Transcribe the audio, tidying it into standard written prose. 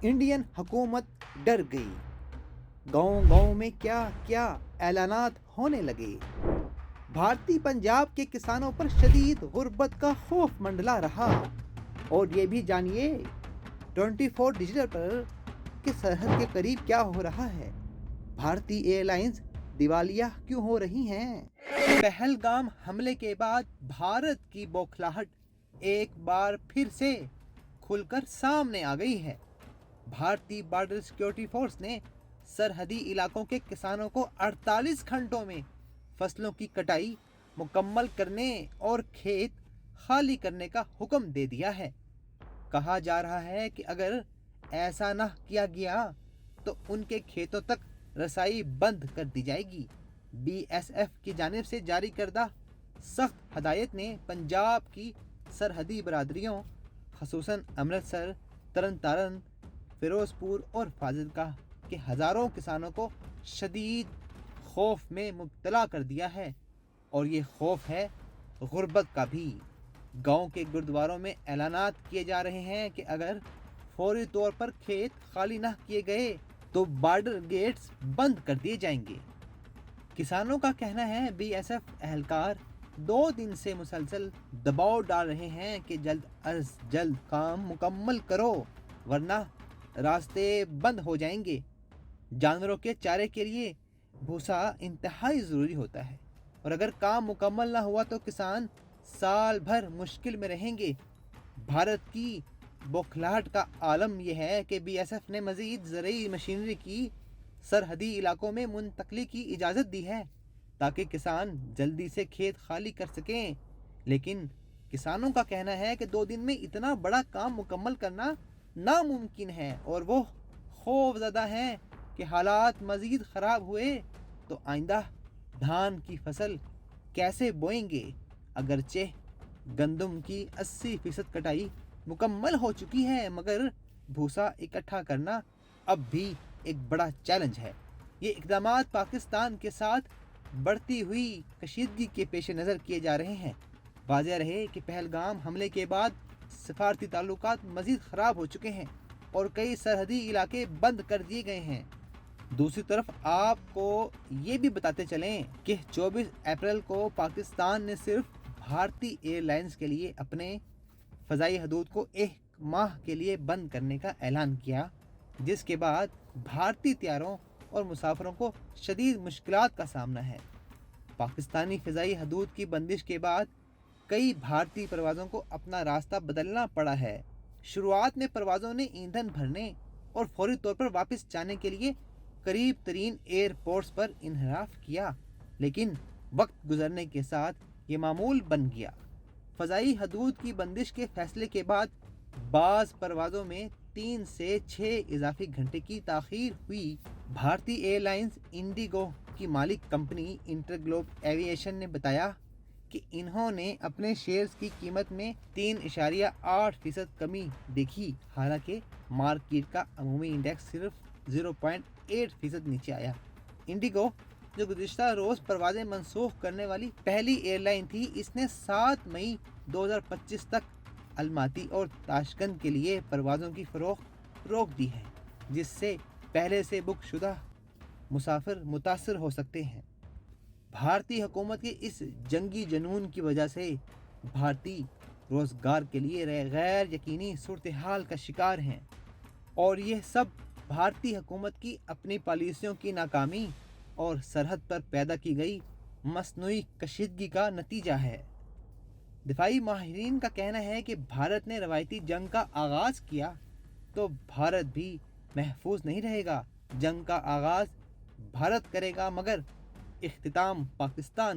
Indian हुकूमत डर गई। गांव गांव में क्या क्या ऐलानात होने लगे। भारतीय पंजाब के किसानों पर शदीद गुर्बत का खौफ मंडला रहा। और ये भी जानिए 24 डिजिटल पर कि सरहद के करीब क्या हो रहा है। भारतीय एयरलाइंस दिवालिया क्यों हो रही हैं। पहलगाम हमले के बाद भारत की बौखलाहट एक बार फिर से खुलकर सामने आ गई है। भारतीय बॉर्डर सिक्योरिटी फोर्स ने सरहदी इलाकों के किसानों को 48 घंटों में फसलों की कटाई मुकम्मल करने और खेत खाली करने का हुक्म दे दिया है। कहा जा रहा है कि अगर ऐसा न किया गया तो उनके खेतों तक रसाई बंद कर दी जाएगी। बीएसएफ की जानिब से जारी करदा सख्त हदायत ने पंजाब की सरहदी बरादरियों खसूसन अमृतसर, तरन तारन, फिरोजपुर और फाजिलका के हज़ारों किसानों को शदीद खौफ में मुब्तला कर दिया है। और ये खौफ है गुर्बत का भी। गांव के गुरुद्वारों में ऐलानात किए जा रहे हैं कि अगर फौरी तौर पर खेत खाली न किए गए तो बॉर्डर गेट्स बंद कर दिए जाएंगे। किसानों का कहना है बीएसएफ एहलकार 2 दिन से मुसलसल दबाव डाल रहे हैं कि जल्द अज जल्द काम मुकम्मल करो वरना रास्ते बंद हो जाएंगे। जानवरों के चारे के लिए भूसा इंतहाई ज़रूरी होता है और अगर काम मुकम्मल ना हुआ तो किसान साल भर मुश्किल में रहेंगे। भारत की बौखलाहट का आलम यह है कि बीएसएफ ने मज़ीद ज़रूरी मशीनरी की सरहदी इलाकों में मुंतकली की इजाज़त दी है ताकि किसान जल्दी से खेत खाली कर सकें। लेकिन किसानों का कहना है कि 2 दिन में इतना बड़ा काम मुकम्मल करना नामुमकिन है और वो खौफज़दा हैं कि हालात मज़ीद ख़राब हुए तो आइंदा धान की फसल कैसे बोएंगे। अगरचे गंदम की 80% कटाई मुकम्मल हो चुकी है मगर भूसा इकट्ठा करना अब भी एक बड़ा चैलेंज है। ये इक़दामात पाकिस्तान के साथ बढ़ती हुई कशीदगी के पेश नज़र किए जा रहे हैं। वाज़ेह रहे कि पहलगाम हमले के बाद सफारती ताल्लुकात मज़ीद ख़राब हो चुके हैं और कई सरहदी इलाके बंद कर दिए गए हैं। दूसरी तरफ आपको ये भी बताते चलें कि 24 अप्रैल को पाकिस्तान ने सिर्फ भारतीय एयरलाइंस के लिए अपने फ़ज़ाई हदूद को 1 माह के लिए बंद करने का ऐलान किया, जिसके बाद भारतीय तैयारों और मुसाफिरों को शदीद मुश्किलात का सामना है। पाकिस्तानी फ़ज़ाई हदूद की बंदिश के बाद कई भारतीय परवाज़ों को अपना रास्ता बदलना पड़ा है। शुरुआत में परवाज़ों ने ईंधन भरने और फौरी तौर पर वापस जाने के लिए करीब तरीन एयरपोर्ट्स पर इन्हराफ किया, लेकिन वक्त गुजरने के साथ ये मामूल बन गया। फ़ज़ाई हदूद की बंदिश के फैसले के बाद बाज़ परवाज़ों में 3 से 6 इजाफी घंटे की ताख़ीर हुई। भारतीय एयरलाइंस इंडिगो की मालिक कंपनी इंटरग्लोब एविएशन ने बताया कि इन्होंने अपने शेयर्स की कीमत में 3.8% कमी देखी। हालांकि मार्केट का अमूमी इंडेक्स सिर्फ 0.8% नीचे आया। इंडिगो जो गुज़िश्ता रोज़ परवाज़ें मनसूख करने वाली पहली एयरलाइन थी, इसने 7 मई 2025 तक अलमाती और ताशकंद के लिए परवाज़ों की फ़रोख्त रोक दी है, जिससे पहले से बुक शुदा मुसाफिर मुतासर हो सकते हैं। भारतीय हुकूमत के इस जंगी जनून की वजह से भारतीय रोज़गार के लिए गैर यकीनी सूरत हाल का शिकार हैं और यह सब भारतीय हुकूमत की अपनी पॉलिसियों की नाकामी और सरहद पर पैदा की गई मसनूई कशीदगी का नतीजा है। दिफाई माहिरीन का कहना है कि भारत ने रवायती जंग का आगाज़ किया तो भारत भी महफूज नहीं रहेगा। जंग का आगाज़ भारत करेगा मगर इख्तिताम पाकिस्तान